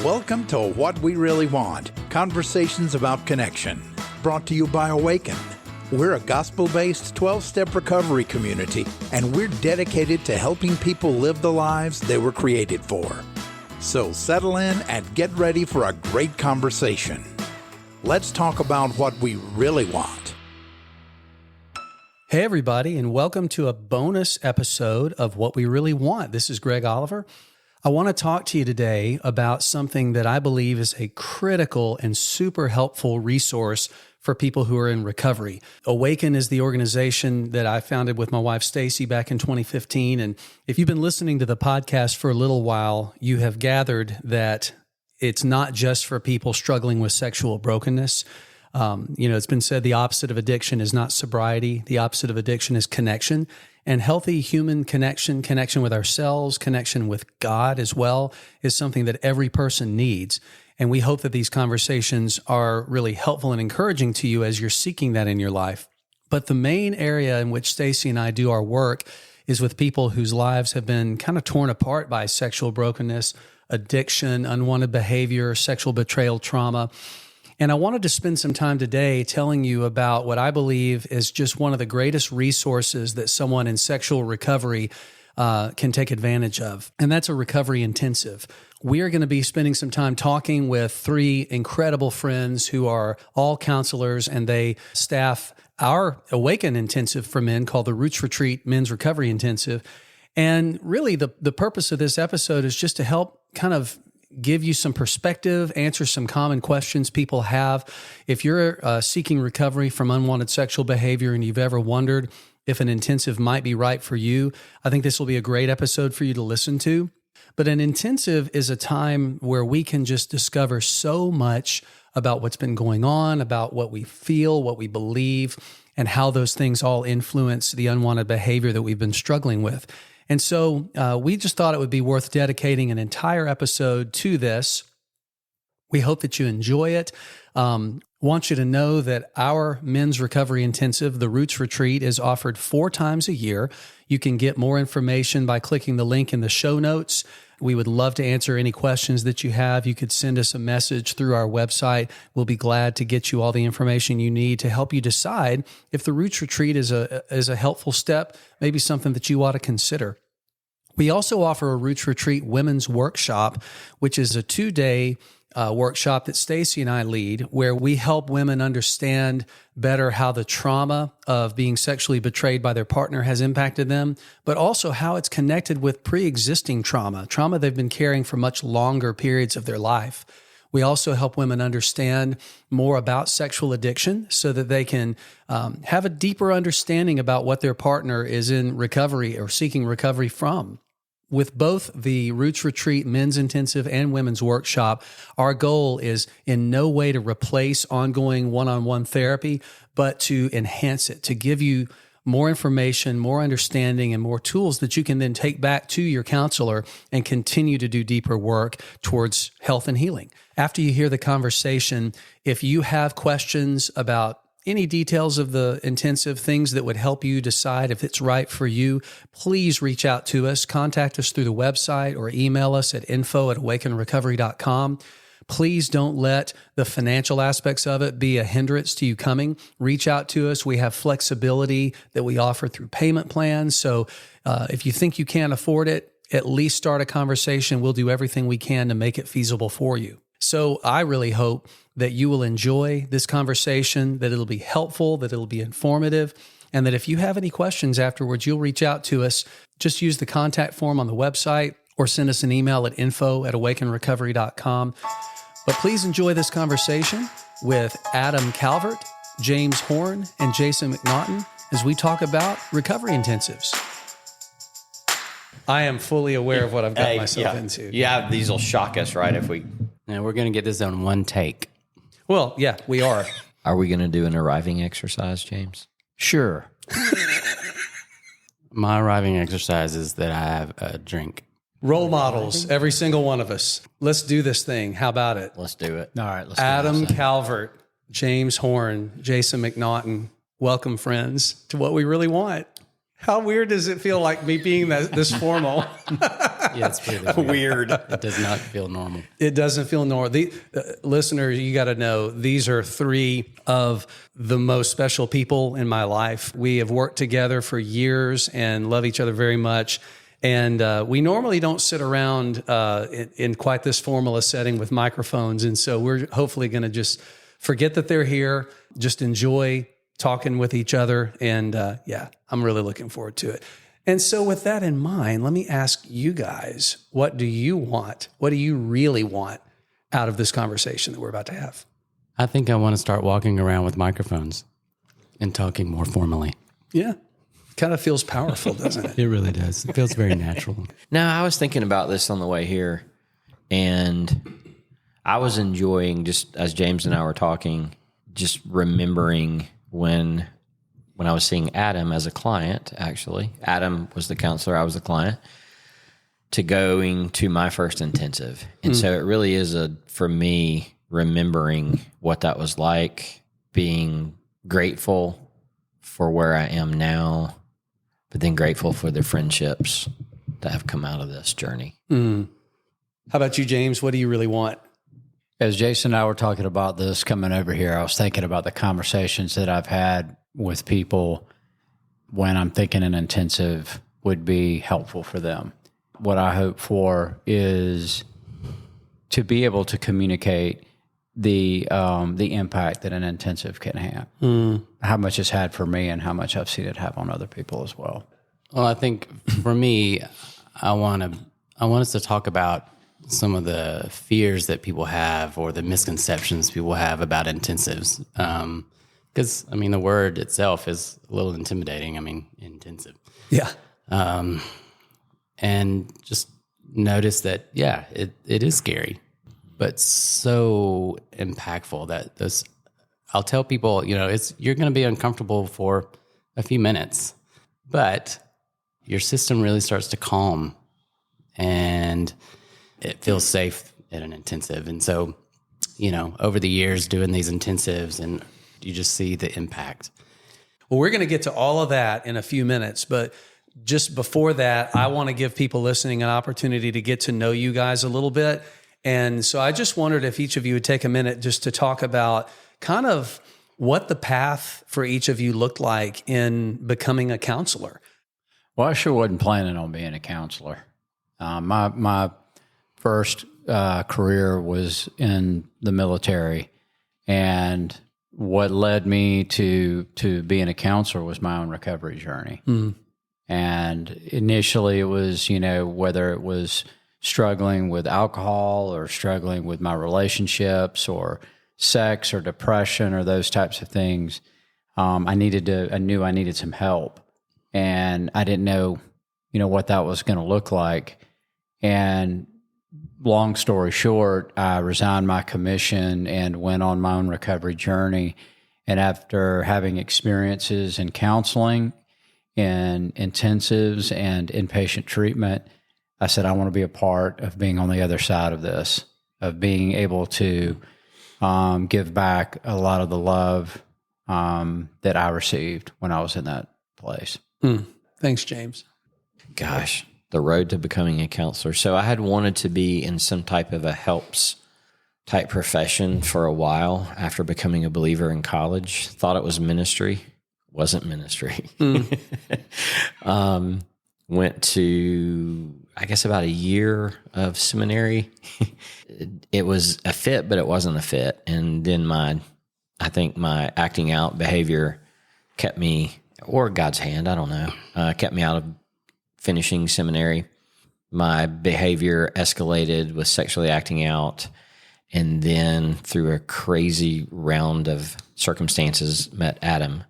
Welcome to What We Really Want, Conversations about Connection, brought to you by Awaken. We're a gospel-based 12-step recovery community, and we're dedicated to helping people live the lives they were created for. So settle in and get ready for a great conversation. Let's talk about what we really want. Hey, everybody, and welcome to a bonus episode of What We Really Want. This is Greg Oliver. I want to talk to you today about something that I believe is a critical and super helpful resource for people who are in recovery. Awaken is the organization that I founded with my wife, Stacy, back in 2015. And if you've been listening to the podcast for a little while, you have gathered that it's not just for people struggling with sexual brokenness. It's been said the opposite of addiction is not sobriety. The opposite of addiction is connection. And healthy human connection with ourselves, connection with God as well, is something that every person needs. And we hope that these conversations are really helpful and encouraging to you as you're seeking that in your life. But the main area in which Stacy and I do our work is with people whose lives have been kind of torn apart by sexual brokenness, addiction, unwanted behavior, sexual betrayal, trauma. And I wanted to spend some time today telling you about what I believe is just one of the greatest resources that someone in sexual recovery can take advantage of, and that's a recovery intensive. We are going to be spending some time talking with three incredible friends who are all counselors, and they staff our Awaken intensive for men called the Roots Retreat Men's Recovery Intensive. And really the purpose of this episode is just to help kind of give you some perspective, answer some common questions people have. If you're seeking recovery from unwanted sexual behavior and you've ever wondered if an intensive might be right for you, I think this will be a great episode for you to listen to. But an intensive is a time where we can just discover so much about what's been going on, about what we feel, what we believe, and how those things all influence the unwanted behavior that we've been struggling with. And so we just thought it would be worth dedicating an entire episode to this. We hope that you enjoy it. Want you to know that our Men's Recovery Intensive, the Roots Retreat, is offered 4 times a year. You can get more information by clicking the link in the show notes. We would love to answer any questions that you have. You could send us a message through our website. We'll be glad to get you all the information you need to help you decide if the Roots Retreat is a helpful step, maybe something that you ought to consider. We also offer a Roots Retreat Women's Workshop, which is a 2-day workshop that Stacy and I lead, where we help women understand better how the trauma of being sexually betrayed by their partner has impacted them, but also how it's connected with pre-existing trauma they've been carrying for much longer periods of their life. We also help women understand more about sexual addiction so that they can have a deeper understanding about what their partner is in recovery or seeking recovery from. With both the Roots Retreat Men's Intensive and Women's Workshop, our goal is in no way to replace ongoing one-on-one therapy, but to enhance it, to give you more information, more understanding, and more tools that you can then take back to your counselor and continue to do deeper work towards health and healing. After you hear the conversation, if you have questions about any details of the intensive, things that would help you decide if it's right for you, please reach out to us. Contact us through the website or email us at info@awakenrecovery.com. Please don't let the financial aspects of it be a hindrance to you coming. Reach out to us. We have flexibility that we offer through payment plans. So if you think you can't afford it, at least start a conversation. We'll do everything we can to make it feasible for you. So I really hope that you will enjoy this conversation, that it'll be helpful, that it'll be informative, and that if you have any questions afterwards, you'll reach out to us. Just use the contact form on the website or send us an email at info@awakenrecovery.com. But please enjoy this conversation with Adam Calvert, James Horne, and Jason McNaughton as we talk about recovery intensives. I am fully aware of what I've got myself into. Yeah, these will shock us, right? If we... Now, we're going to get this on one take. Well, yeah, we are. Are we going to do an arriving exercise, James? Sure. My arriving exercise is that I have a drink. Role models, every single one of us. Let's do this thing. How about it? Let's do it. All right, let's Adam Calvert, James Horne, Jason McNaughton. Welcome, friends, to What We Really Want. How weird does it feel like me being this formal? Yeah, it's really weird. It does not feel normal. It doesn't feel normal. The listeners, you got to know, these are three of the most special people in my life. We have worked together for years and love each other very much. And we normally don't sit around in quite this formal a setting with microphones. And so we're hopefully going to just forget that they're here, just enjoy talking with each other. And yeah, I'm really looking forward to it. And so with that in mind, let me ask you guys, what do you want? What do you really want out of this conversation that we're about to have? I think I want to start walking around with microphones and talking more formally. Yeah. Kind of feels powerful, doesn't it? It really does. It feels very natural. Now, I was thinking about this on the way here, and I was enjoying, just as James and I were talking, just remembering when I was seeing Adam as a client, actually. Adam was the counselor, I was the client, to going to my first intensive. And so it really is, for me, remembering what that was like, being grateful for where I am now, but then grateful for the friendships that have come out of this journey. How about you, James? What do you really want? As Jason and I were talking about this coming over here, I was thinking about the conversations that I've had with people when I'm thinking an intensive would be helpful for them. What I hope for is to be able to communicate the impact that an intensive can have, how much it's had for me and how much I've seen it have on other people as well. Well, I think for me, I want us to talk about some of the fears that people have or the misconceptions people have about intensives. Because, I mean, the word itself is a little intimidating. I mean, intensive. Yeah. And just notice that, yeah, it is scary, but so impactful that this, I'll tell people, you're going to be uncomfortable for a few minutes, but your system really starts to calm and it feels safe at an intensive. And so, over the years doing these intensives, and you just see the impact. Well, we're going to get to all of that in a few minutes, but just before that, I want to give people listening an opportunity to get to know you guys a little bit. And so I just wondered if each of you would take a minute just to talk about kind of what the path for each of you looked like in becoming a counselor. Well, I sure wasn't planning on being a counselor. My first career was in the military, and what led me to being a counselor was my own recovery journey. And initially it was, whether it was struggling with alcohol or struggling with my relationships or sex or depression or those types of things, I knew I needed some help, and I didn't know, what that was going to look like. And long story short, I resigned my commission and went on my own recovery journey. And after having experiences in counseling, in intensives and inpatient treatment, I said, I want to be a part of being on the other side of this, of being able to give back a lot of the love that I received when I was in that place. Thanks, James. Gosh, the road to becoming a counselor. So I had wanted to be in some type of a helps type profession for a while after becoming a believer in college. Thought it was ministry. Wasn't ministry. Went to, I guess, about a year of seminary. It was a fit, but it wasn't a fit. And then I think my acting out behavior kept me, or God's hand, I don't know, kept me out of finishing seminary. My behavior escalated with sexually acting out. And then through a crazy round of circumstances, met Adam.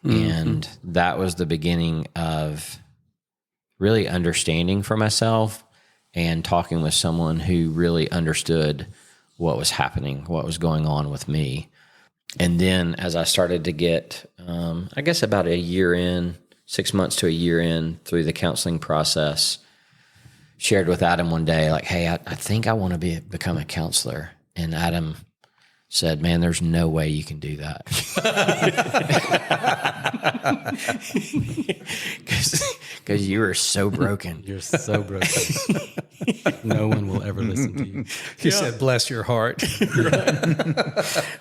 And that was the beginning of really understanding for myself and talking with someone who really understood what was happening, what was going on with me. And then as I started to get, I guess about a year in, 6 months to a year in through the counseling process, shared with Adam one day, like, hey, I think I want to become a counselor. And Adam said, "Man, there's no way you can do that." Because you are so broken. You're so broken. No one will ever listen to you. He said, "Bless your heart."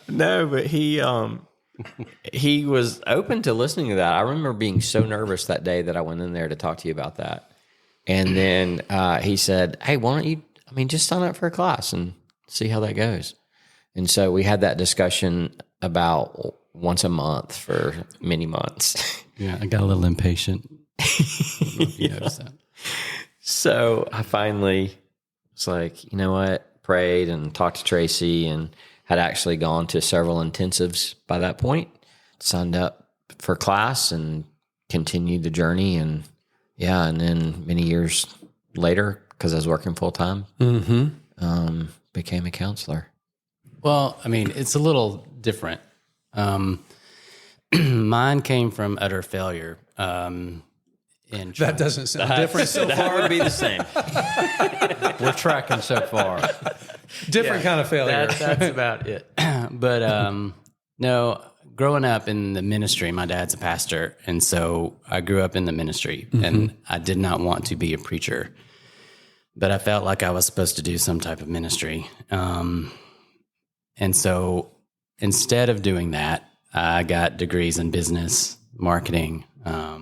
No, but he was open to listening to that. I remember being so nervous that day that I went in there to talk to you about that. And then he said, "Hey, why don't you, just sign up for a class and see how that goes." And so we had that discussion about once a month for many months. Yeah, I got a little impatient. I don't know if you noticed that. So I finally was like, you know what? Prayed and talked to Tracy, and had actually gone to several intensives by that point. Signed up for class and continued the journey. And and then many years later, because I was working full time, became a counselor. Well, it's a little different. Mine came from utter failure. That doesn't sound different so That far. would be the same. We're tracking so far. Different kind of failure. That's about it. But no, growing up in the ministry, my dad's a pastor, and so I grew up in the ministry, and I did not want to be a preacher, but I felt like I was supposed to do some type of ministry. And so instead of doing that, I got degrees in business, marketing, I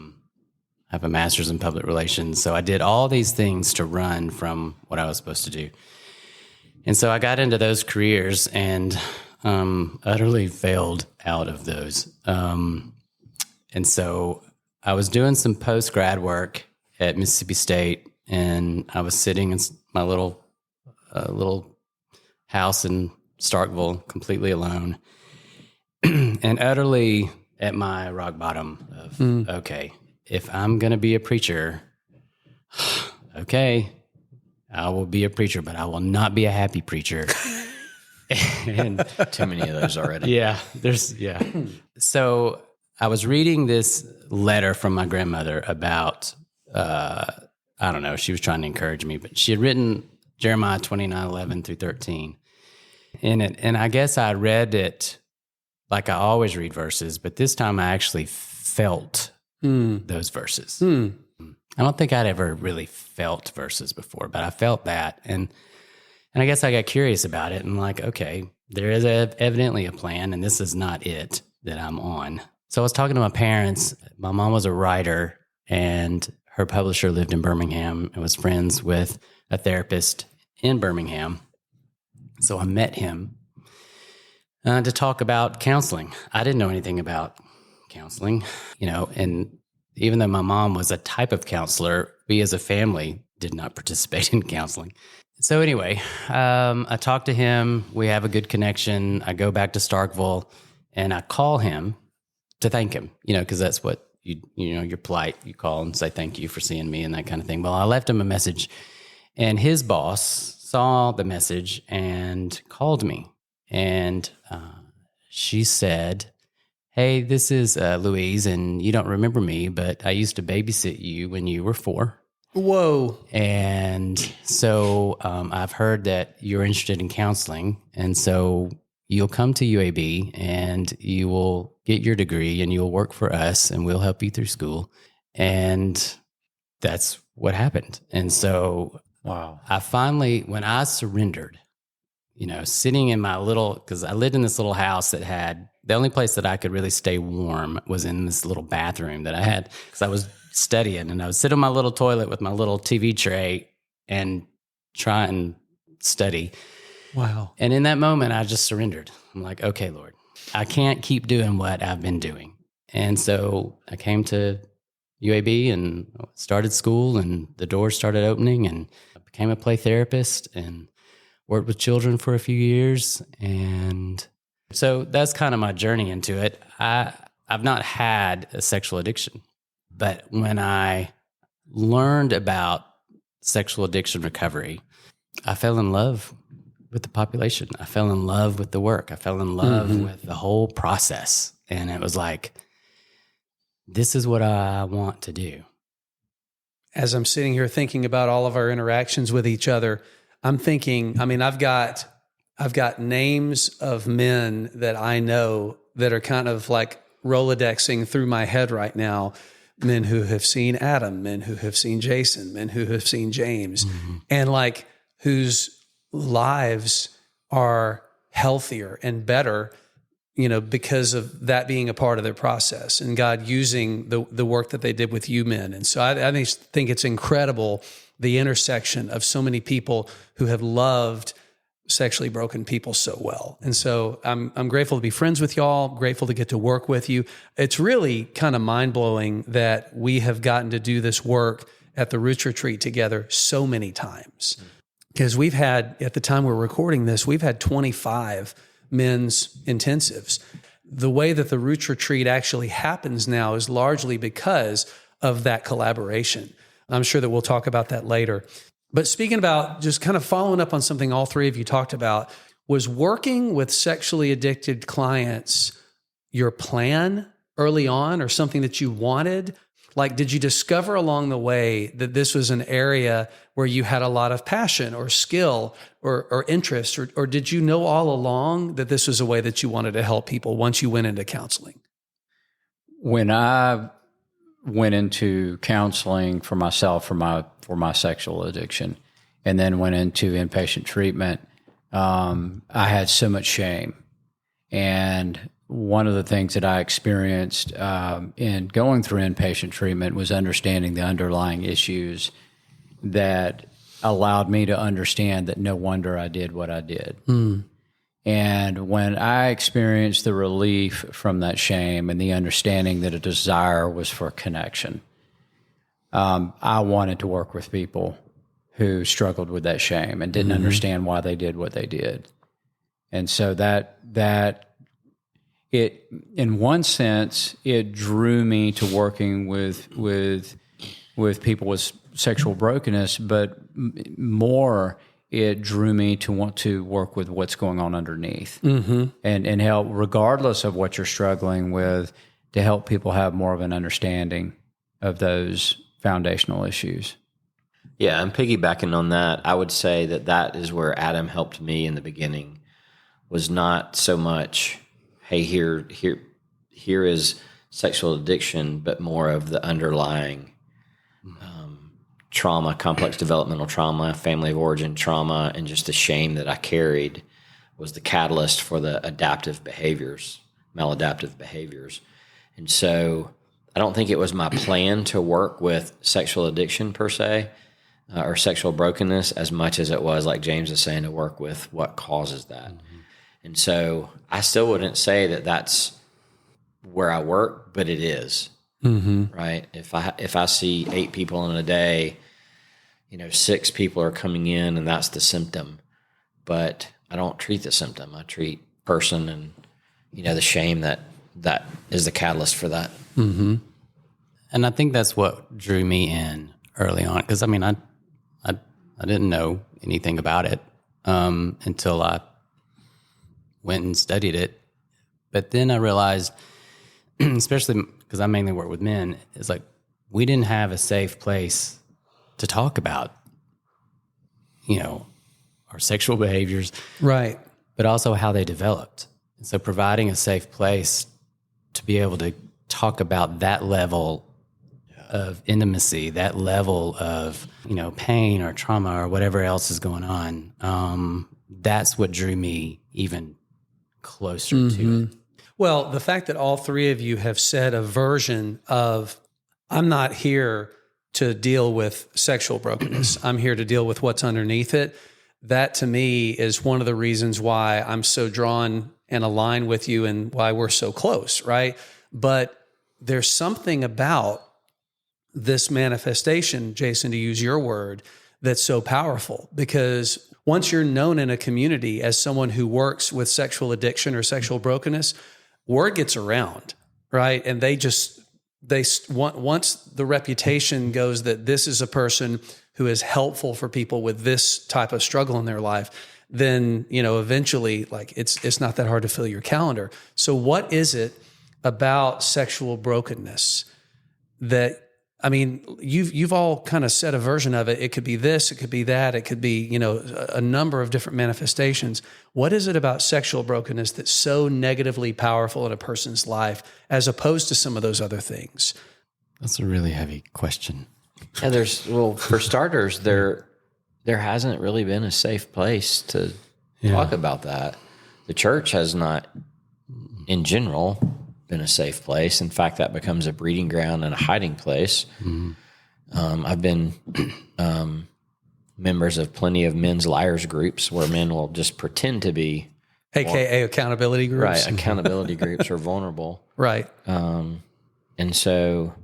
have a master's in public relations. So I did all these things to run from what I was supposed to do. And so I got into those careers and utterly failed out of those. And so I was doing some post-grad work at Mississippi State, and I was sitting in my little house in Starkville, completely alone, and utterly at my rock bottom of, okay, if I'm going to be a preacher, okay, I will be a preacher, but I will not be a happy preacher. And Too many of those already. yeah. So I was reading this letter from my grandmother about, I don't know, she was trying to encourage me, but she had written Jeremiah 29:11-13 in it. And I guess I read it like I always read verses, but this time I actually felt those verses. I don't think I'd ever really felt verses before, but I felt that. And I guess I got curious about it and like, okay, there is evidently a plan, and this is not it that I'm on. So I was talking to my parents. My mom was a writer, and her publisher lived in Birmingham and was friends with a therapist in Birmingham. So I met him to talk about counseling. I didn't know anything about counseling, and even though my mom was a type of counselor, we as a family did not participate in counseling. So anyway, I talked to him. We have a good connection. I go back to Starkville, and I call him to thank him, because that's what you're polite. You call and say thank you for seeing me and that kind of thing. Well, I left him a message, and his boss saw the message and called me. And she said, "Hey, this is Louise, and you don't remember me, but I used to babysit you when you were 4. Whoa. And so I've heard that you're interested in counseling, and so you'll come to UAB, and you will get your degree, and you'll work for us, and we'll help you through school." And that's what happened. And so Wow. I finally, when I surrendered, sitting in my because I lived in this little house that had, the only place that I could really stay warm was in this little bathroom that I had, because I was studying, and I would sit on my little toilet with my little TV tray and try and study. Wow. And in that moment, I just surrendered. I'm like, okay, Lord, I can't keep doing what I've been doing. And so I came to UAB and started school, and the doors started opening, and I became a play therapist and worked with children for a few years. And so that's kind of my journey into it. I've not had a sexual addiction, but when I learned about sexual addiction recovery, I fell in love with the population. I fell in love with the work. I fell in love with the whole process. And it was like, this is what I want to do. As I'm sitting here thinking about all of our interactions with each other, I'm thinking, I've got I've got names of men that I know that are kind of like Rolodexing through my head right now. Men who have seen Adam, men who have seen Jason, men who have seen James, and like whose lives are healthier and better, because of that being a part of their process and God using the work that they did with you men. And so I think it's incredible, the intersection of so many people who have loved sexually broken people so well. And so I'm grateful to be friends with y'all, grateful to get to work with you. It's really kind of mind-blowing that we have gotten to do this work at the Roots Retreat together so many times. Because we've had, at the time we're recording this, we've had 25 men's intensives. The way that the Roots Retreat actually happens now is largely because of that collaboration. I'm sure that we'll talk about that later. But speaking about, just kind of following up on something all three of you talked about, was working with sexually addicted clients your plan early on, or something that you wanted? Like, did you discover along the way that this was an area where you had a lot of passion or skill or interest, or did you know all along that this was a way that you wanted to help people once you went into counseling? When I went into counseling for myself, for my sexual addiction, and then went into inpatient treatment, I had so much shame. And one of the things that I experienced in going through inpatient treatment was understanding the underlying issues that allowed me to understand that no wonder I did what I did. And when I experienced the relief from that shame and the understanding that a desire was for connection, I wanted to work with people who struggled with that shame and didn't understand why they did what they did. And so that it, in one sense, it drew me to working with people with sexual brokenness, but more, it drew me to want to work with what's going on underneath and help, regardless of what you're struggling with, to help people have more of an understanding of those foundational issues. Yeah, and piggybacking on that, I would say that is where Adam helped me in the beginning, was not so much, hey, here is sexual addiction, but more of the underlying trauma, complex developmental trauma, family of origin trauma, and just the shame that I carried was the catalyst for the adaptive behaviors, maladaptive behaviors. And so I don't think it was my plan to work with sexual addiction per se, or sexual brokenness, as much as it was, like James is saying, to work with what causes that. And so I still wouldn't say that that's where I work, but it is, right? If I see 8 people in a day, 6 people are coming in and that's the symptom, but I don't treat the symptom. I treat person and, the shame that is the catalyst for that. And I think that's what drew me in early on. Cause I didn't know anything about it, until I went and studied it. But then I realized, especially because I mainly work with men, it's like we didn't have a safe place to talk about, our sexual behaviors. Right. But also how they developed. And so providing a safe place to be able to talk about that level of intimacy, that level of, pain or trauma or whatever else is going on, that's what drew me even closer to it. Well, the fact that all three of you have said a version of, I'm not here to deal with sexual brokenness. I'm here to deal with what's underneath it. That to me is one of the reasons why I'm so drawn and aligned with you and why we're so close, right? But there's something about this manifestation, Jason, to use your word, that's so powerful, because once you're known in a community as someone who works with sexual addiction or sexual brokenness, word gets around, right? And once the reputation goes that this is a person who is helpful for people with this type of struggle in their life, then, eventually, like it's not that hard to fill your calendar. So what is it about sexual brokenness that I mean, you've all kind of said a version of it. It could be this, it could be that, it could be, a number of different manifestations. What is it about sexual brokenness that's so negatively powerful in a person's life as opposed to some of those other things? That's a really heavy question. Yeah, for starters, there hasn't really been a safe place to talk about that. The church has not, in general, been a safe place. In fact, that becomes a breeding ground and a hiding place. I've been members of plenty of men's liars groups where men will just pretend to be, AKA accountability groups. right? Accountability groups are vulnerable, Right. and so,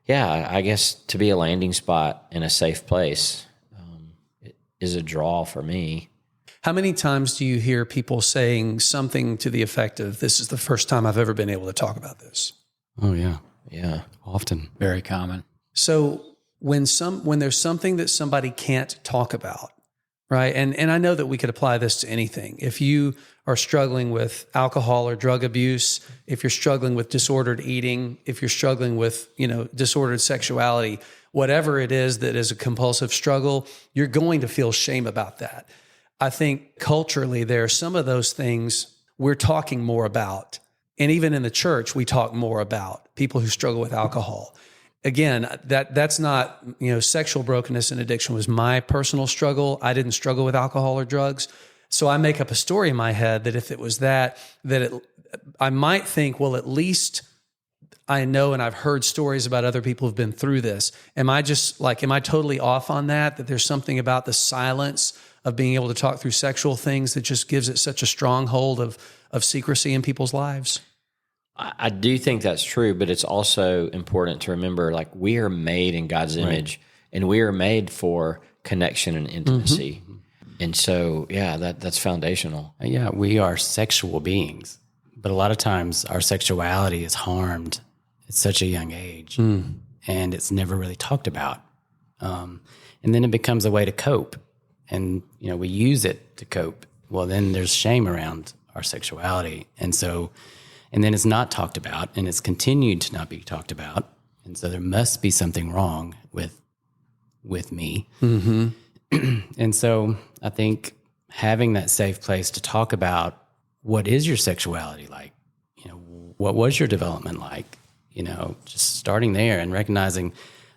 yeah, I guess to be a landing spot in a safe place is a draw for me. How many times do you hear people saying something to the effect of, "This is the first time I've ever been able to talk about this"? Oh yeah, Yeah. often. Very common. So when there's something that somebody can't talk about, right? And I know that we could apply this to anything. If you are struggling with alcohol or drug abuse, if you're struggling with disordered eating, if you're struggling with, disordered sexuality, whatever it is that is a compulsive struggle, you're going to feel shame about that. I think culturally there are some of those things we're talking more about. And even in the church, we talk more about people who struggle with alcohol. Again, that's not, sexual brokenness and addiction was my personal struggle. I didn't struggle with alcohol or drugs. So I make up a story in my head that if it was I might think, well, at least I know and I've heard stories about other people who've been through this. Am I totally off on that? That there's something about the silence of being able to talk through sexual things that just gives it such a stronghold of secrecy in people's lives? I do think that's true, but it's also important to remember, like, we are made in God's image, and we are made for connection and intimacy. And so, yeah, that's foundational. Yeah, we are sexual beings, but a lot of times our sexuality is harmed at such a young age, and it's never really talked about. And then it becomes a way to cope, and we use it to cope. Well, then there's shame around our sexuality, and then it's not talked about, and it's continued to not be talked about, and so there must be something wrong with me. And so I think having that safe place to talk about what is your sexuality like, what was your development like, just starting there and recognizing,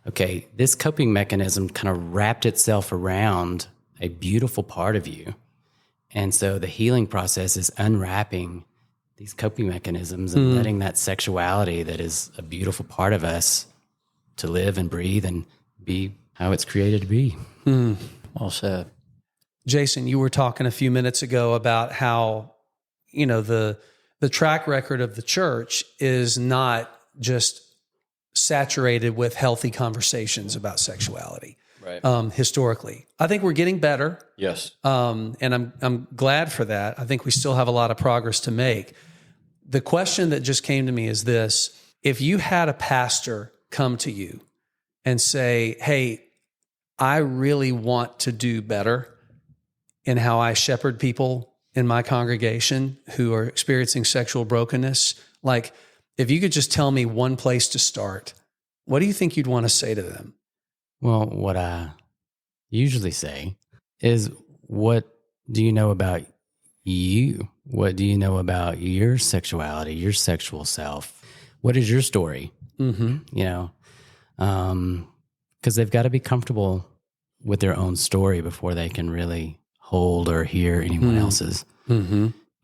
okay, this coping mechanism kind of wrapped itself around a beautiful part of you. And so the healing process is unwrapping these coping mechanisms and letting that sexuality that is a beautiful part of us to live and breathe and be how it's created to be. Well said. Jason, you were talking a few minutes ago about how, the track record of the church is not just saturated with healthy conversations about sexuality. Right. Historically, I think we're getting better. Yes. And I'm glad for that. I think we still have a lot of progress to make. The question that just came to me is this: if you had a pastor come to you and say, "Hey, I really want to do better in how I shepherd people in my congregation who are experiencing sexual brokenness," like, if you could just tell me one place to start, what do you think you'd want to say to them? Well, what I usually say is, what do you know about you? What do you know about your sexuality, your sexual self? What is your story? Because they've got to be comfortable with their own story before they can really hold or hear anyone else's.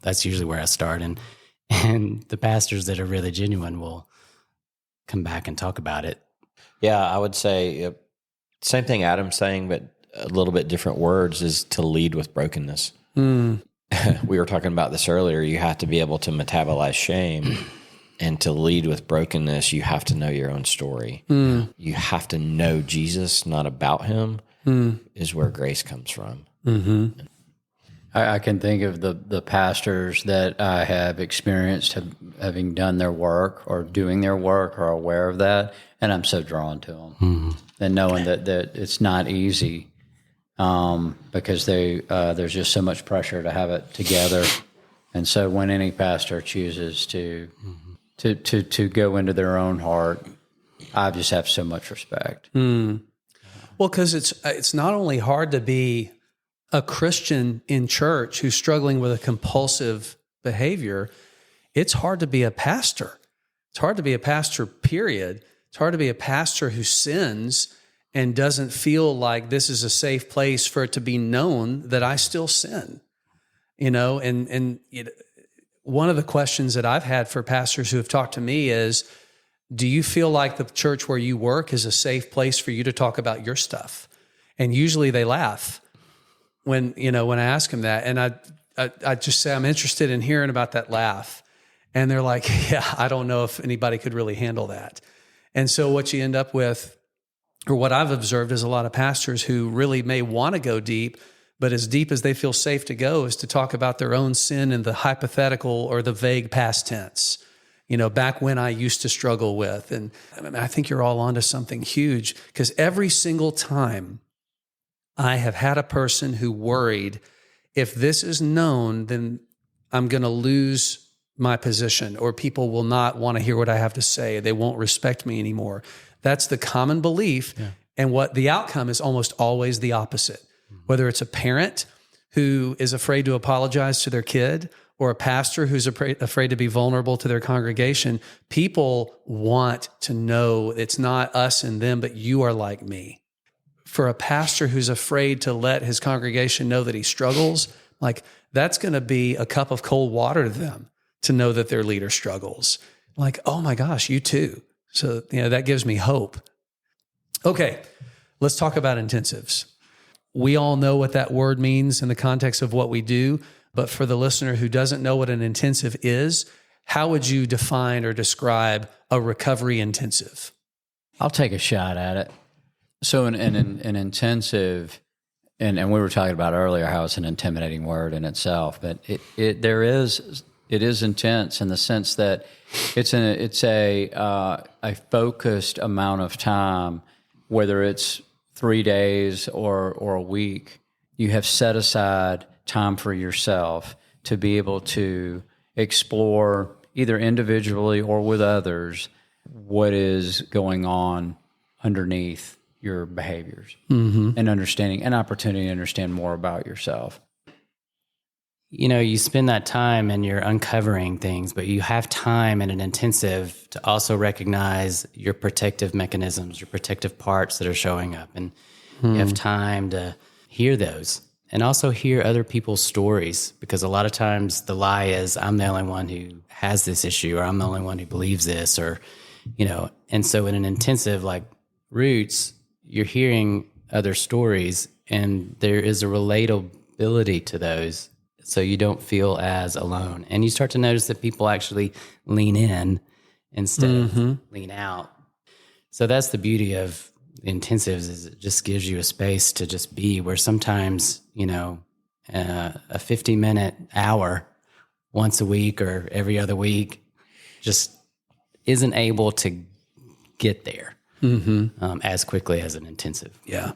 That's usually where I start. And the pastors that are really genuine will come back and talk about it. Yeah, I would say same thing Adam's saying, but a little bit different words, is to lead with brokenness. We were talking about this earlier. You have to be able to metabolize shame, and to lead with brokenness, you have to know your own story. You have to know Jesus, not about him, is where grace comes from. I can think of the pastors that I have experienced having done their work or doing their work or aware of that, and I'm so drawn to them. And knowing that it's not easy, because there's just so much pressure to have it together. And so when any pastor chooses to go into their own heart I just have so much respect. Well, because it's not only hard to be a Christian in church who's struggling with a compulsive behavior, it's hard to be a pastor. It's hard to be a pastor, period. It's hard to be a pastor who sins and doesn't feel like this is a safe place for it to be known that I still sin. One of the questions that I've had for pastors who have talked to me is, do you feel like the church where you work is a safe place for you to talk about your stuff? And usually they laugh when I ask them that. And I just say, I'm interested in hearing about that laugh. And they're like, yeah, I don't know if anybody could really handle that. And so what you end up with, or what I've observed, is a lot of pastors who really may want to go deep, but as deep as they feel safe to go is to talk about their own sin in the hypothetical or the vague past tense. Back when I used to struggle with. And I think you're all onto something huge, because every single time I have had a person who worried, if this is known, then I'm going to lose my position, or people will not want to hear what I have to say. They won't respect me anymore. That's the common belief. Yeah. And what the outcome is almost always the opposite. Whether it's a parent who is afraid to apologize to their kid, or a pastor who's afraid to be vulnerable to their congregation, people want to know it's not us and them, but you are like me. For a pastor who's afraid to let his congregation know that he struggles, like, that's going to be a cup of cold water to them to know that their leader struggles. Like, oh my gosh, you too. So, that gives me hope. Okay, let's talk about intensives. We all know what that word means in the context of what we do. But for the listener who doesn't know what an intensive is, how would you define or describe a recovery intensive? I'll take a shot at it. So an intensive, and we were talking about earlier how it's an intimidating word in itself, but it is intense in the sense that it's a focused amount of time, whether it's 3 days or a week. You have set aside time for yourself to be able to explore, either individually or with others, what is going on underneath your behaviors, and understanding, an opportunity to understand more about yourself. You spend that time and you're uncovering things, but you have time in an intensive to also recognize your protective mechanisms, your protective parts that are showing up. And you have time to hear those. And also hear other people's stories, because a lot of times the lie is, I'm the only one who has this issue, or I'm the only one who believes this, or, and so in an intensive like Roots, you're hearing other stories, and there is a relatability to those, so you don't feel as alone. And you start to notice that people actually lean in instead of lean out. So that's the beauty of intensives, is it just gives you a space to just be, where sometimes, a 50-minute hour once a week or every other week just isn't able to get there as quickly as an intensive. Yeah.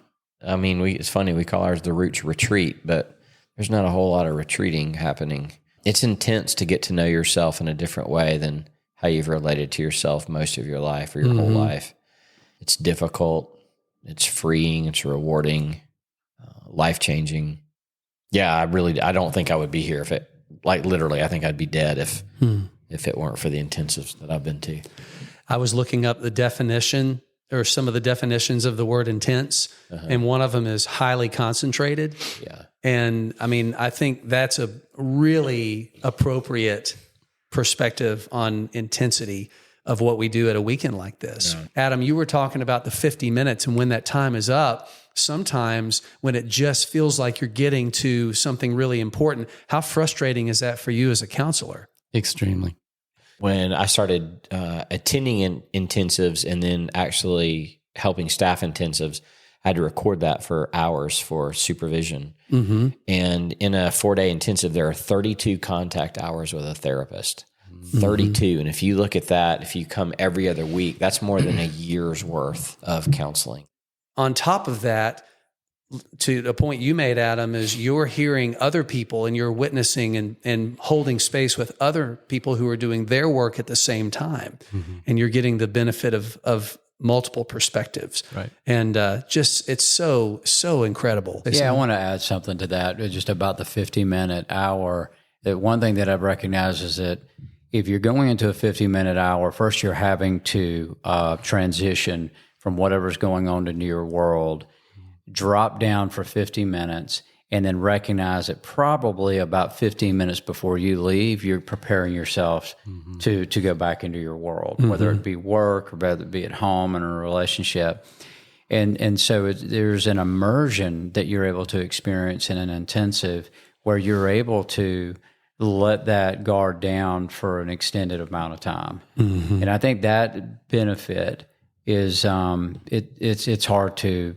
I mean, it's funny, we call ours the Roots Retreat, but there's not a whole lot of retreating happening. It's intense to get to know yourself in a different way than how you've related to yourself most of your life or your whole life. It's difficult. It's freeing. It's rewarding, life-changing. Yeah, I don't think I would be here if it, like, literally, I think I'd be dead if it weren't for the intensives that I've been to. I was looking up the definition, or some of the definitions of the word intense, and one of them is highly concentrated. Yeah. And I mean, I think that's a really appropriate perspective on intensity of what we do at a weekend like this. Yeah. Adam, you were talking about the 50 minutes, and when that time is up, sometimes when it just feels like you're getting to something really important, how frustrating is that for you as a counselor? Extremely. When I started attending intensives and then actually helping staff intensives, I had to record that for hours for supervision. And in a 4-day intensive, there are 32 contact hours with a therapist. 32. And if you look at that, if you come every other week, that's more than a year's worth of counseling. On top of that, to the point you made, Adam, is you're hearing other people and you're witnessing and holding space with other people who are doing their work at the same time. And you're getting the benefit of multiple perspectives. Right. And just, it's so, so incredible. Yeah, I want to add something to that, just about the 50-minute hour. That one thing that I've recognized is that if you're going into a 50-minute hour, first you're having to transition from whatever's going on in your world, drop down for 50 minutes, and then recognize that probably about 15 minutes before you leave, you're preparing yourself to go back into your world, whether it be work or whether it be at home and a relationship. And so there's an immersion that you're able to experience in an intensive where you're able to let that guard down for an extended amount of time. And I think that benefit is it's hard to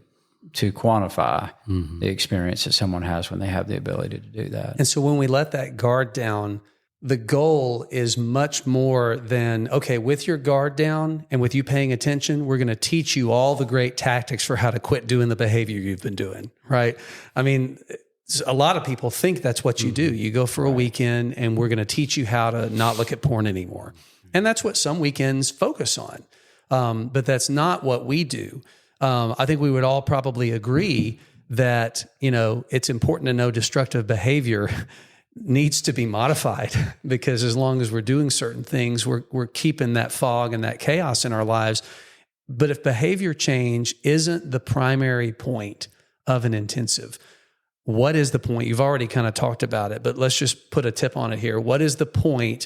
quantify the experience that someone has when they have the ability to do that. And so when we let that guard down, the goal is much more than, okay, with your guard down and with you paying attention, we're going to teach you all the great tactics for how to quit doing the behavior you've been doing, right? I mean, a lot of people think that's what you do. You go for a weekend and we're going to teach you how to not look at porn anymore. And that's what some weekends focus on. But that's not what we do. I think we would all probably agree that, it's important to know destructive behavior needs to be modified, because as long as we're doing certain things, we're keeping that fog and that chaos in our lives. But if behavior change isn't the primary point of an intensive, what is the point? You've already kind of talked about it, but let's just put a tip on it here. What is the point,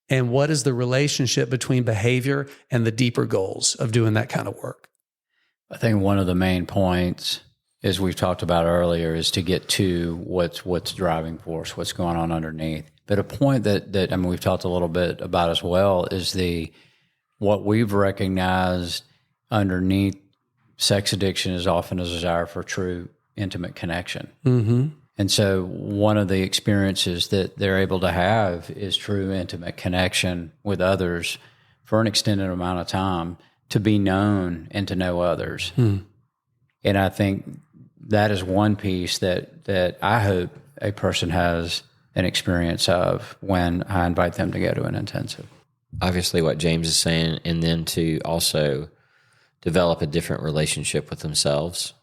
and what is the relationship between behavior and the deeper goals of doing that kind of work? I think one of the main points, as we've talked about earlier, is to get to what's driving force, what's going on underneath. But a point that we've talked a little bit about as well is what we've recognized underneath sex addiction is often a desire for true intimate connection. And so one of the experiences that they're able to have is true intimate connection with others for an extended amount of time, to be known and to know others. And I think that is one piece that I hope a person has an experience of when I invite them to go to an intensive. Obviously what James is saying, and then to also develop a different relationship with themselves,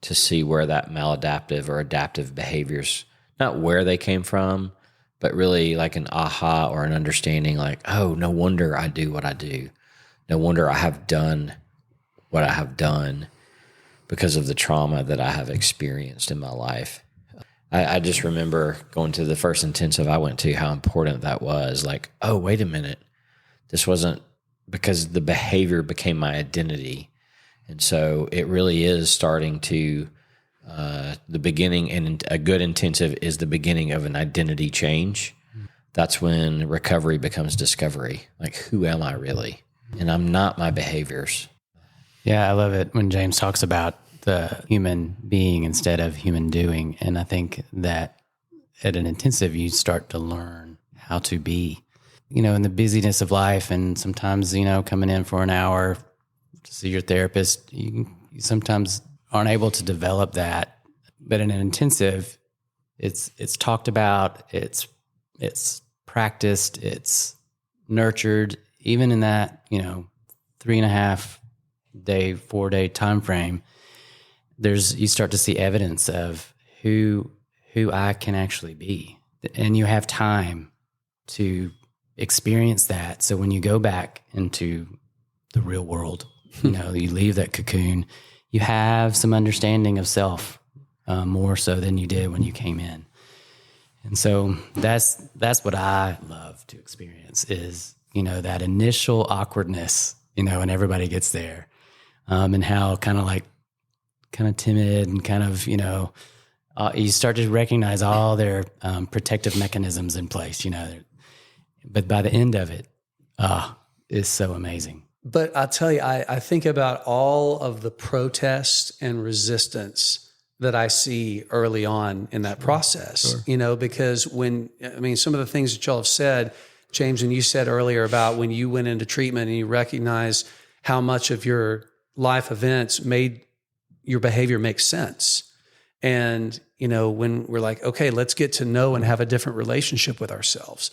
to see where that maladaptive or adaptive behaviors, not where they came from, but really like an aha or an understanding, like, oh, no wonder I do what I do. No wonder I have done what I have done because of the trauma that I have experienced in my life. I just remember going to the first intensive I went to, how important that was. Like, oh, wait a minute. This wasn't, because the behavior became my identity. And so it really is starting to, the beginning, and a good intensive is the beginning of an identity change. That's when recovery becomes discovery. Like, who am I really? And I'm not my behaviors. Yeah, I love it when James talks about the human being instead of human doing. And I think that at an intensive, you start to learn how to be, in the busyness of life. And sometimes, coming in for an hour to see your therapist, you sometimes aren't able to develop that. But in an intensive, it's talked about, it's practiced, it's nurtured. Even in that, 3.5 day, 4 day time frame, you start to see evidence of who I can actually be. And you have time to experience that. So when you go back into the real world, you leave that cocoon, you have some understanding of self, more so than you did when you came in. And so that's what I love to experience is, that initial awkwardness, when everybody gets there, and how kind of timid and kind of, you start to recognize all their protective mechanisms in place, but by the end of it, it's so amazing. But I'll tell you, I think about all of the protest and resistance that I see early on in that process, because some of the things that y'all have said, James, and you said earlier about when you went into treatment and you recognized how much of your life events made your behavior make sense. And, when we're like, okay, let's get to know and have a different relationship with ourselves.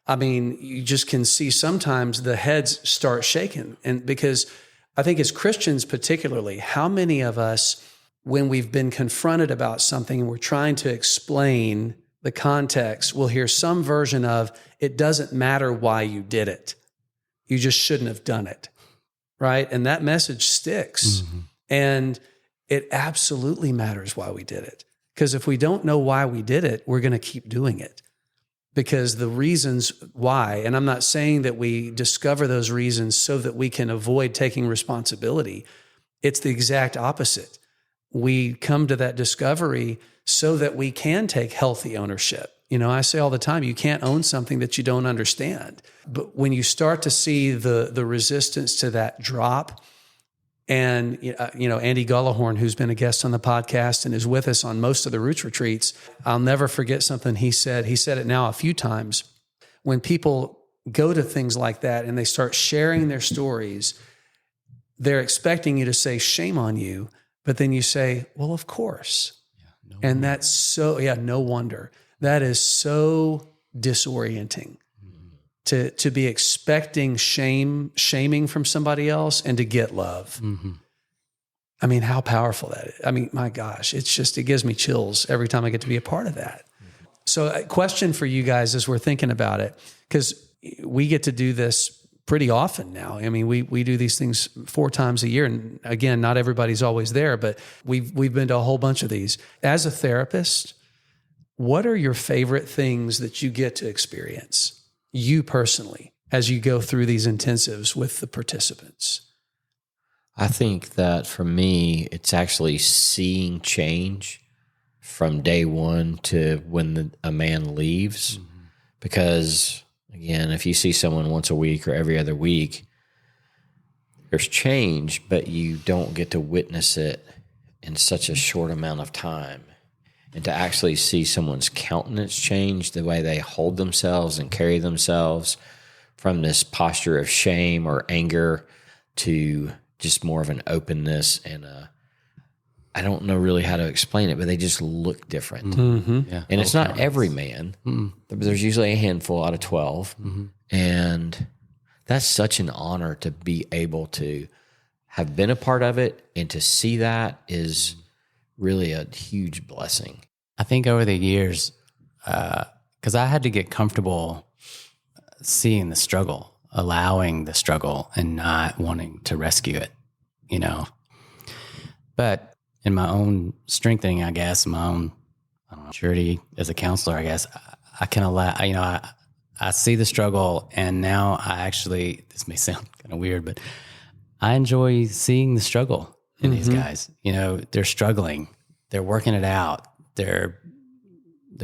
I mean, you just can see sometimes the heads start shaking. And because I think as Christians particularly, how many of us, when we've been confronted about something and we're trying to explain the context, will hear some version of, it doesn't matter why you did it. You just shouldn't have done it, right? And that message sticks. And it absolutely matters why we did it. Because if we don't know why we did it, we're going to keep doing it. Because the reasons why, and I'm not saying that we discover those reasons so that we can avoid taking responsibility. It's the exact opposite. We come to that discovery so that we can take healthy ownership. You know, I say all the time, you can't own something that you don't understand. But when you start to see the resistance to that drop, and, Andy Gullahorn, who's been a guest on the podcast and is with us on most of the Roots retreats, I'll never forget something he said. He said it now a few times. When people go to things like that and they start sharing their stories, they're expecting you to say, shame on you. But then you say, well, of course. And that's so, no wonder. That is so disorienting. To be expecting shaming from somebody else and to get love. I mean, how powerful that is. I mean, my gosh, it gives me chills every time I get to be a part of that. So a question for you guys as we're thinking about it, because we get to do this pretty often now. I mean, we do these things 4 times a year. And again, not everybody's always there, but we've been to a whole bunch of these. As a therapist, what are your favorite things that you get to experience? You personally, as you go through these intensives with the participants? I think that for me, it's actually seeing change from day one to when a man leaves. Because, again, if you see someone once a week or every other week, there's change, but you don't get to witness it in such a short amount of time. And to actually see someone's countenance change, the way they hold themselves and carry themselves from this posture of shame or anger to just more of an openness and I don't know really how to explain it, but they just look different. And it's not every man. There's usually a handful out of 12. And that's such an honor to be able to have been a part of it, and to see that is really a huge blessing. I think over the years, because I had to get comfortable seeing the struggle, allowing the struggle, and not wanting to rescue it, But in my own strengthening, I guess, my own maturity as a counselor, I guess, I can allow, I see the struggle, and now I actually, this may sound kind of weird, but I enjoy seeing the struggle in these guys. They're struggling, they're working it out. They're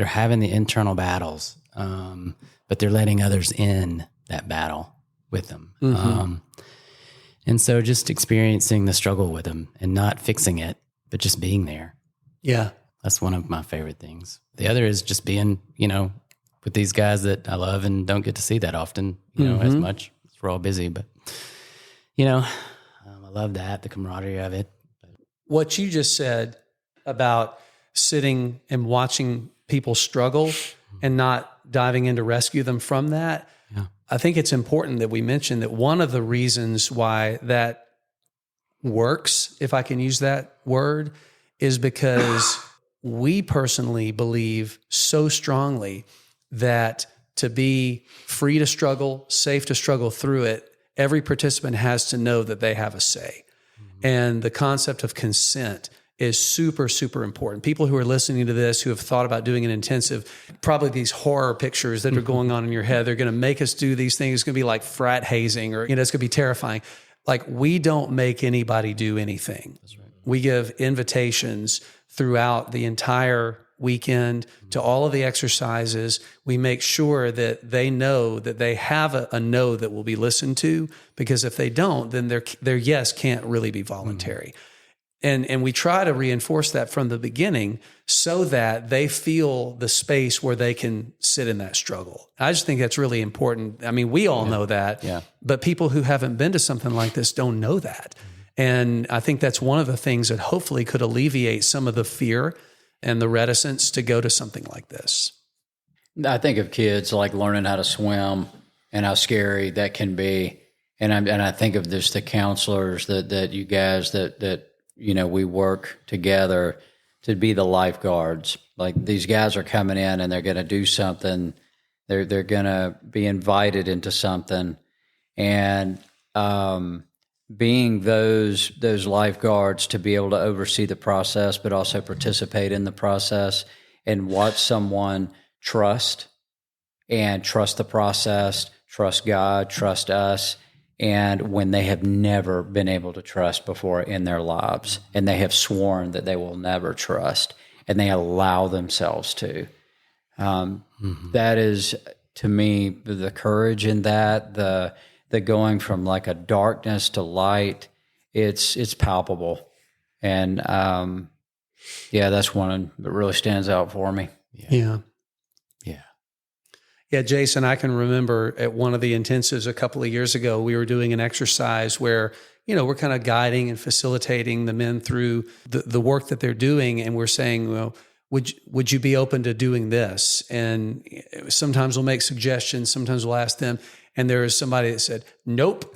having the internal battles, but they're letting others in that battle with them. And so just experiencing the struggle with them and not fixing it, but just being there. Yeah. That's one of my favorite things. The other is just being, with these guys that I love and don't get to see that often, as much. We're all busy, but, I love that, the camaraderie of it. What you just said about sitting and watching people struggle and not diving in to rescue them from that. I think it's important that we mention that one of the reasons why that works, if I can use that word, is because we personally believe so strongly that to be free to struggle, safe to struggle through it, every participant has to know that they have a say. And the concept of consent is super, super important. People who are listening to this, who have thought about doing an intensive, probably these horror pictures that are going on in your head, they're going to make us do these things. It's going to be like frat hazing, or, it's going to be terrifying. Like, we don't make anybody do anything. That's right. We give invitations throughout the entire weekend to all of the exercises. We make sure that they know that they have a no that will be listened to, because if they don't, then their yes can't really be voluntary. And we try to reinforce that from the beginning so that they feel the space where they can sit in that struggle. I just think that's really important. I mean, we all know that, but people who haven't been to something like this don't know that. And I think that's one of the things that hopefully could alleviate some of the fear and the reticence to go to something like this. I think of kids like learning how to swim and how scary that can be. And I think of this, the counselors that you guys that we work together to be the lifeguards. Like these guys are coming in and they're going to do something. They're going to be invited into something, and being those lifeguards to be able to oversee the process, but also participate in the process and watch someone trust the process, trust God, trust us. And when they have never been able to trust before in their lives, and they have sworn that they will never trust, and they allow themselves to, that is, to me, the courage in that, the going from like a darkness to light, it's palpable. And that's one that really stands out for me. Yeah, Jason, I can remember at one of the intensives a couple of years ago, we were doing an exercise where, we're kind of guiding and facilitating the men through the work that they're doing. And we're saying, well, would you be open to doing this? And sometimes we'll make suggestions. Sometimes we'll ask them. And there is somebody that said, nope.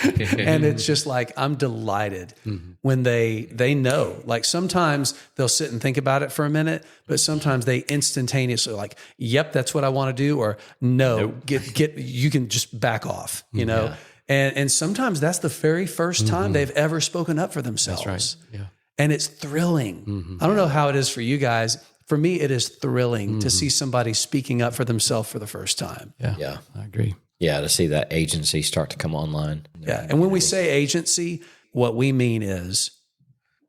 And it's just like, I'm delighted when they know. Like sometimes they'll sit and think about it for a minute, but sometimes they instantaneously like, yep, that's what I want to do. Or no, get you can just back off, you know? Yeah. And sometimes that's the very first time they've ever spoken up for themselves. That's right. Yeah. And it's thrilling. I don't know how it is for you guys. For me, it is thrilling to see somebody speaking up for themselves for the first time. Yeah. I agree. Yeah, to see that agency start to come online. Yeah, and when we say agency, what we mean is,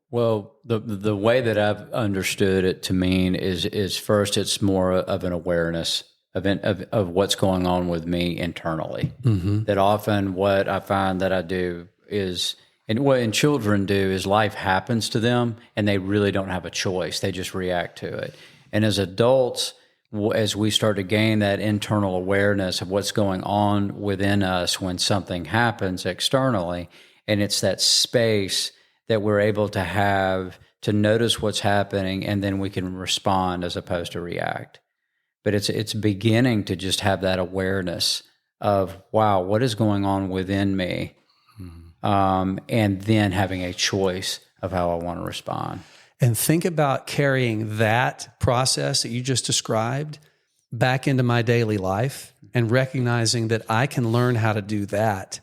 well, the way that I've understood it to mean is first, it's more of an awareness of what's going on with me internally. That often what I find that I do is, and what children do is life happens to them and they really don't have a choice. They just react to it. And as adults, as we start to gain that internal awareness of what's going on within us when something happens externally, and it's that space that we're able to have to notice what's happening, and then we can respond as opposed to react. But it's beginning to just have that awareness of, wow, what is going on within me? And then having a choice of how I want to respond. And think about carrying that process that you just described back into my daily life and recognizing that I can learn how to do that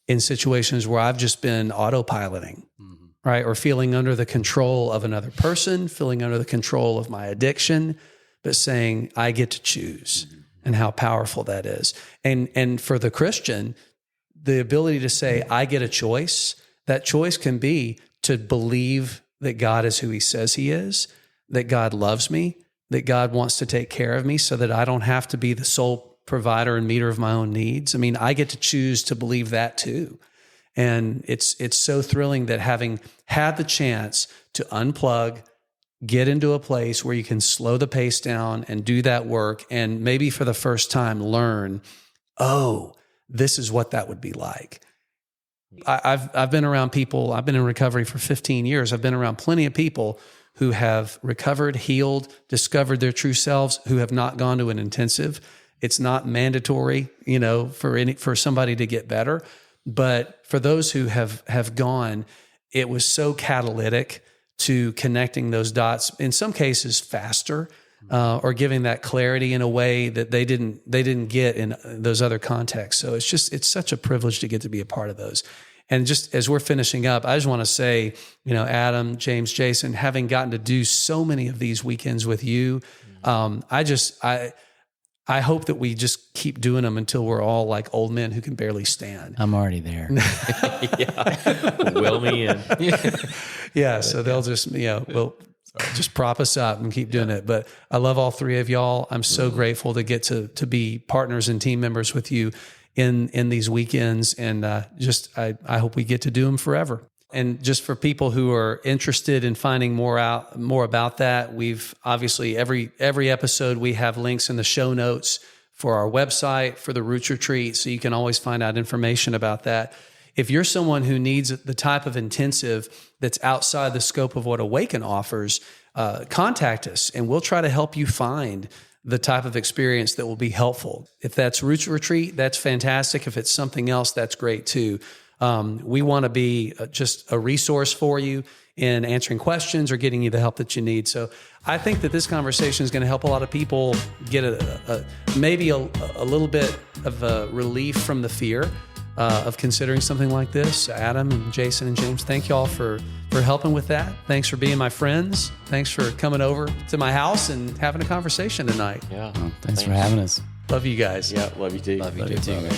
in situations where I've just been autopiloting, right? Or feeling under the control of another person, feeling under the control of my addiction, but saying, I get to choose, and how powerful that is. And for the Christian, the ability to say, I get a choice, that choice can be to believe that God is who he says he is, that God loves me, that God wants to take care of me so that I don't have to be the sole provider and meter of my own needs. I mean, I get to choose to believe that too. And it's so thrilling that having had the chance to unplug, get into a place where you can slow the pace down and do that work, and maybe for the first time learn, oh, this is what that would be like. I've been around people, I've been in recovery for 15 years. I've been around plenty of people who have recovered, healed, discovered their true selves, who have not gone to an intensive. It's not mandatory, for somebody to get better. But for those who have gone, it was so catalytic to connecting those dots, in some cases faster, or giving that clarity in a way that they didn't get in those other contexts. So it's such a privilege to get to be a part of those. And just as we're finishing up, I just want to say, Adam, James, Jason, having gotten to do so many of these weekends with you, I hope that we just keep doing them until we're all like old men who can barely stand. I'm already there. Will me in. Yeah, so they'll just, we'll just prop us up and keep doing it. But I love all three of y'all. I'm so grateful to get to be partners and team members with you in these weekends. And I hope we get to do them forever. And just for people who are interested in finding more about that, we've obviously every episode we have links in the show notes for our website, for the Roots Retreat, so you can always find out information about that. If you're someone who needs the type of intensive that's outside the scope of what Awaken offers, contact us and we'll try to help you find the type of experience that will be helpful. If that's Roots Retreat, that's fantastic. If it's something else, that's great too. We want to be just a resource for you in answering questions or getting you the help that you need. So I think that this conversation is going to help a lot of people get maybe a little bit of a relief from the fear of considering something like this. Adam and Jason and James, thank you all for helping with that. Thanks for being my friends. Thanks for coming over to my house and having a conversation tonight. Yeah. Well, thanks for having us. Love you guys. Yeah, love you too. Love you too, man.